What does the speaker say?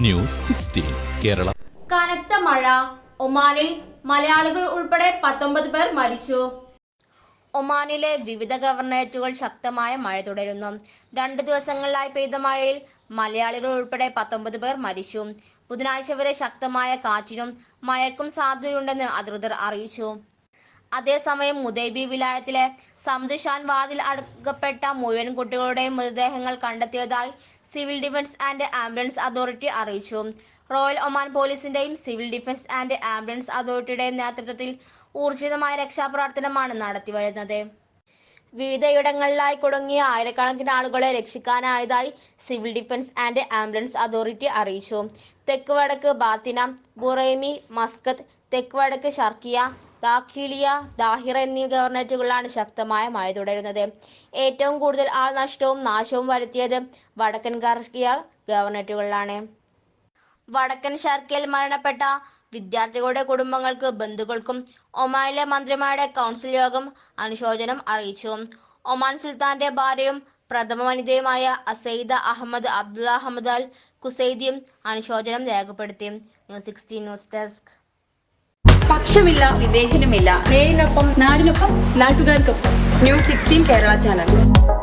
News 16 Kerala. കനത്ത മഴ. ഒമാനിൽ മലയാളികൾ ഉൾപ്പെടെ 19 പേർ മരിച്ചു. ഒമാനിലെ വിവിധ ഗവർണറേറ്റുകൾ ശക്തമായ മഴ തുടരുന്നു. 2 ദിവസങ്ങളിലായി പെയ്ത മഴയിൽ മലയാളികൾ ഉൾപ്പെടെ 19 പേർ മരിച്ചു. ബുധനാഴ്ച വരെ ശക്തമായ കാറ്റിനും മഴയ്ക്കും സാധ്യതയുണ്ടെന്ന് അധികൃതർ അറിയിച്ചു. അതേസമയം മുദൈബി വിലായത്തിലെ സമദ് വാദിൽ അടക്കപ്പെട്ട മുഴുവൻ കുട്ടികളുടെയും മൃതദേഹങ്ങൾ കണ്ടെത്തിയതായി civil defence and ambulance authority അറിയിച്ചു. റോയൽ ഒമാൻ പോലീസിന്റെയും സിവിൽ ഡിഫൻസ് ആൻഡ് ആംബുലൻസ് അതോറിറ്റിയുടെയും നേതൃത്വത്തിൽ ഊർജിതമായ രക്ഷാപ്രവർത്തനമാണ് നടത്തിവരുന്നത്. വിവിധയിടങ്ങളിലായി കുടുങ്ങിയ ആയിരക്കണക്കിന് ആളുകളെ രക്ഷിക്കാനായതായി civil defence and ambulance authority അറിയിച്ചു. തെക്ക് വടക്ക് ബാത്തിന, ബുറൈമി, മസ്കത്ത്, തെക്ക് വടക്ക് ഷർക്കിയ, ദാഖിലിയ, ദാഹിറ എന്നീ ഗവർണറേറ്റുകളിലാണ് ശക്തമായ മഴ തുടരുന്നത്. ഏറ്റവും കൂടുതൽ ആൾനഷ്ടവും നാശവും വരുത്തിയത് വടക്കൻ ഷർക്കിയ ഗവർണറേറ്റുകളിലാണ്. വടക്കൻ ഷർക്കിയയിൽ മരണപ്പെട്ട വിദ്യാർത്ഥികളുടെ കുടുംബങ്ങൾക്ക് ബന്ധുക്കൾക്കും ഒമാനിലെ മന്ത്രിമാരുടെ കൗൺസിൽ യോഗം അനുശോചനം അറിയിച്ചു. ഒമാൻ സുൽത്താന്റെ ഭാര്യയും പ്രഥമ വനിതയുമായ അസൈദ അഹമ്മദ് അബ്ദുള്ള അഹമ്മദ് അൽ കുസൈദിയും അനുശോചനം രേഖപ്പെടുത്തി. News 16 news desk. പക്ഷമില്ല, വിവേചനമില്ല. നേരിനൊപ്പം, നാടിനൊപ്പം, നാട്ടുകാർക്കൊപ്പം. News 16 Kerala channel.